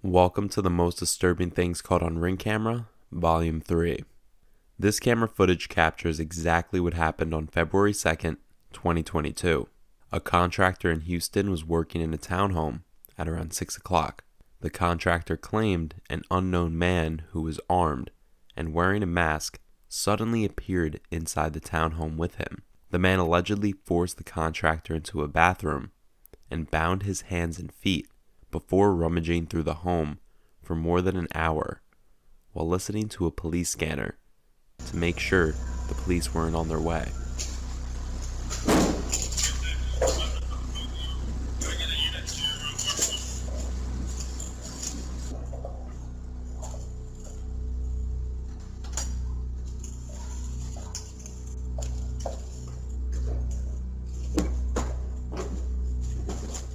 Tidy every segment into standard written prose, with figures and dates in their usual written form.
Welcome to the most disturbing things caught on Ring Camera, Volume 3. This camera footage captures exactly what happened on February 2nd, 2022. A contractor in Houston was working in a townhome at around 6 o'clock. The contractor claimed an unknown man who was armed and wearing a mask suddenly appeared inside the townhome with him. The man allegedly forced the contractor into a bathroom and bound his hands and feet before rummaging through the home for more than an hour while listening to a police scanner to make sure the police weren't on their way.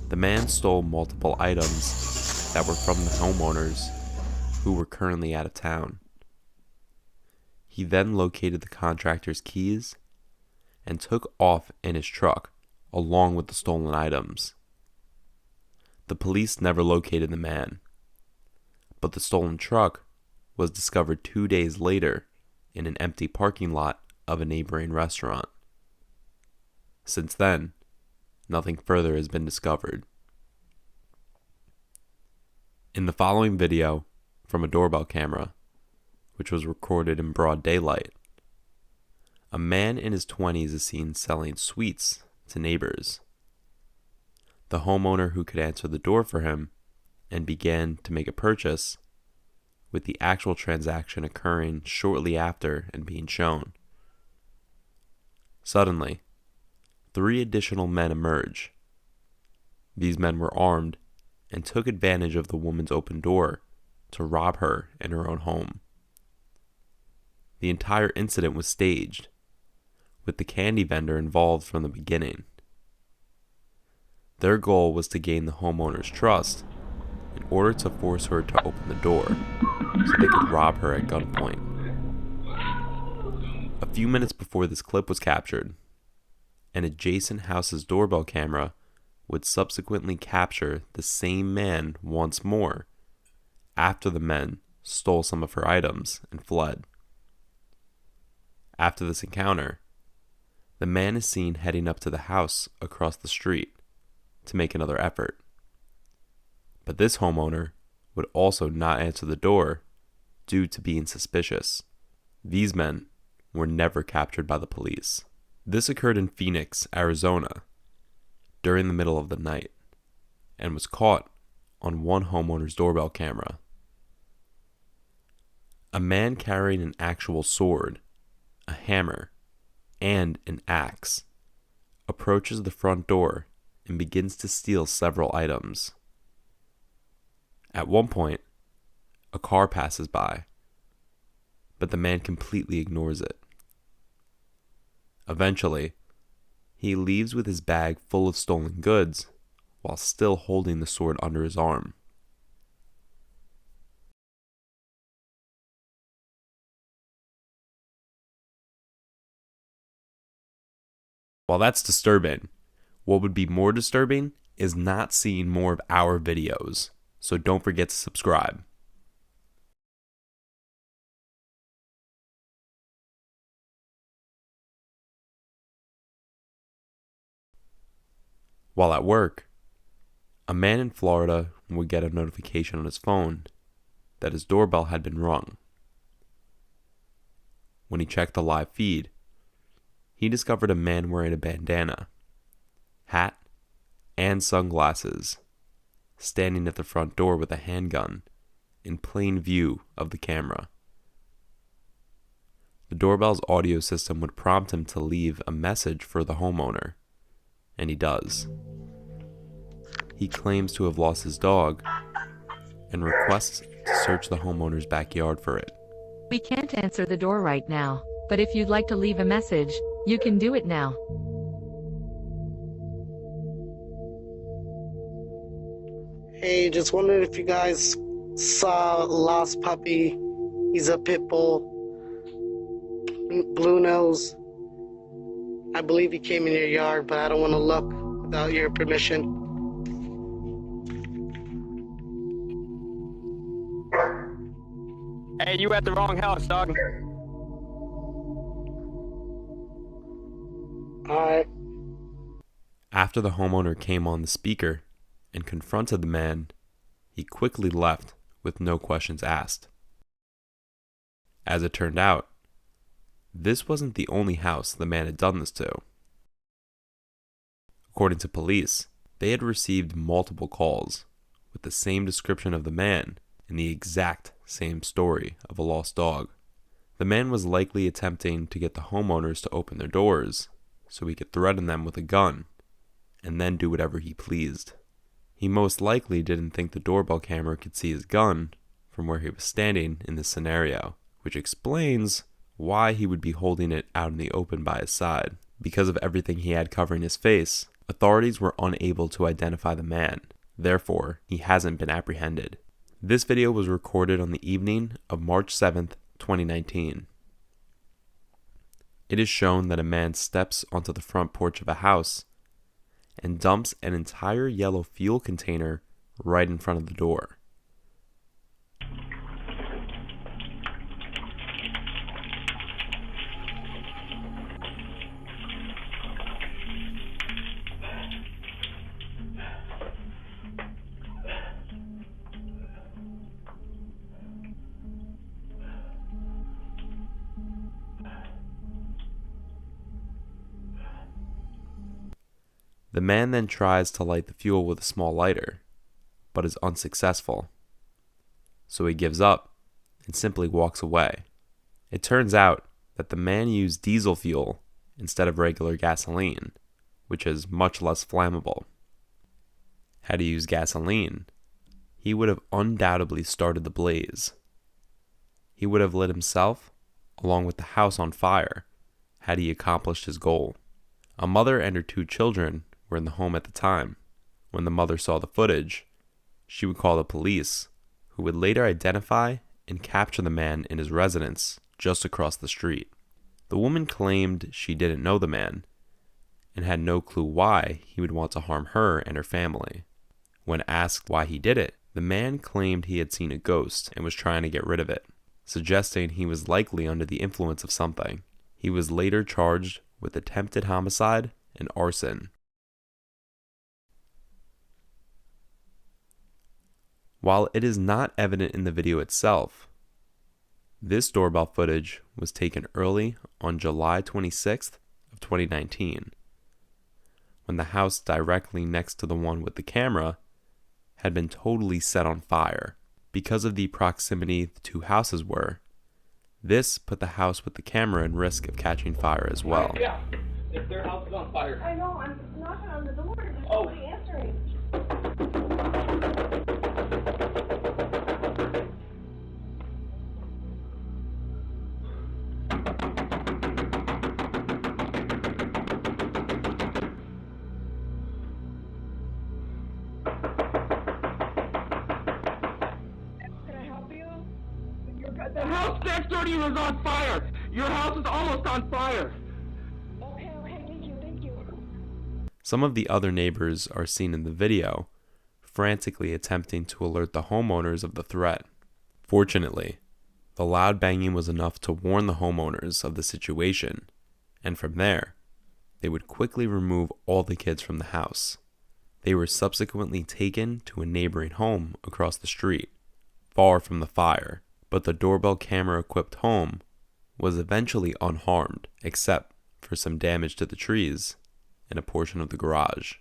The man stole multiple items that were from the homeowners who were currently out of town. He then located the contractor's keys and took off in his truck along with the stolen items. The police never located the man, but the stolen truck was discovered 2 days later in an empty parking lot of a neighboring restaurant. Since then, nothing further has been discovered. In the following video from a doorbell camera, which was recorded in broad daylight, a man in his 20s is seen selling sweets to neighbors. The homeowner who could answer the door for him and began to make a purchase, with the actual transaction occurring shortly after and being shown. Suddenly, 3 additional men emerge. These men were armed and took advantage of the woman's open door to rob her in her own home. The entire incident was staged, with the candy vendor involved from the beginning. Their goal was to gain the homeowner's trust in order to force her to open the door so they could rob her at gunpoint. A few minutes before this clip was captured, an adjacent house's doorbell camera would subsequently capture the same man once more after the men stole some of her items and fled. After this encounter, the man is seen heading up to the house across the street to make another effort. But this homeowner would also not answer the door due to being suspicious. These men were never captured by the police. This occurred in Phoenix, Arizona, during the middle of the night, and was caught on one homeowner's doorbell camera. A man carrying an actual sword, a hammer, and an axe approaches the front door and begins to steal several items. At one point, a car passes by, but the man completely ignores it. Eventually, he leaves with his bag full of stolen goods while still holding the sword under his arm. While that's disturbing, what would be more disturbing is not seeing more of our videos, so don't forget to subscribe. While at work, a man in Florida would get a notification on his phone that his doorbell had been rung. When he checked the live feed, he discovered a man wearing a bandana, hat, and sunglasses, standing at the front door with a handgun in plain view of the camera. The doorbell's audio system would prompt him to leave a message for the homeowner, and he does. He claims to have lost his dog and requests to search the homeowner's backyard for it. We can't answer the door right now, but if you'd like to leave a message, you can do it now. Hey, just wondered if you guys saw a lost puppy. He's a pit bull, blue nose. I believe he came in your yard, but I don't want to look without your permission. Hey, you at the wrong house, dog. Alright. After the homeowner came on the speaker and confronted the man, he quickly left with no questions asked. As it turned out, this wasn't the only house the man had done this to. According to police, they had received multiple calls with the same description of the man and the exact same story of a lost dog. The man was likely attempting to get the homeowners to open their doors so he could threaten them with a gun and then do whatever he pleased. He most likely didn't think the doorbell camera could see his gun from where he was standing in this scenario, which explains why he would be holding it out in the open by his side. Because of everything he had covering his face, authorities were unable to identify the man. Therefore, he hasn't been apprehended. This video was recorded on the evening of March 7th, 2019. It is shown that a man steps onto the front porch of a house and dumps an entire yellow fuel container right in front of the door. The man then tries to light the fuel with a small lighter, but is unsuccessful. So he gives up and simply walks away. It turns out that the man used diesel fuel instead of regular gasoline, which is much less flammable. Had he used gasoline, he would have undoubtedly started the blaze. He would have lit himself, along with the house, on fire had he accomplished his goal. A mother and her 2 children were in the home at the time. When the mother saw the footage, she would call the police, who would later identify and capture the man in his residence just across the street. The woman claimed she didn't know the man and had no clue why he would want to harm her and her family. When asked why he did it, the man claimed he had seen a ghost and was trying to get rid of it, suggesting he was likely under the influence of something. He was later charged with attempted homicide and arson. While it is not evident in the video itself, this doorbell footage was taken early on July 26th of 2019, when the house directly next to the one with the camera had been totally set on fire. Because of the proximity the 2 houses were, this put the house with the camera in risk of catching fire as well. Yeah, if their house is on fire. I know, I'm knocking on the door, there's nobody answering. Can I help you? The house next door to you is on fire. Your house is almost on fire. Okay, thank you. Some of the other neighbors are seen in the video frantically attempting to alert the homeowners of the threat. Fortunately, the loud banging was enough to warn the homeowners of the situation, and from there, they would quickly remove all the kids from the house. They were subsequently taken to a neighboring home across the street, far from the fire, but the doorbell camera-equipped home was eventually unharmed, except for some damage to the trees and a portion of the garage.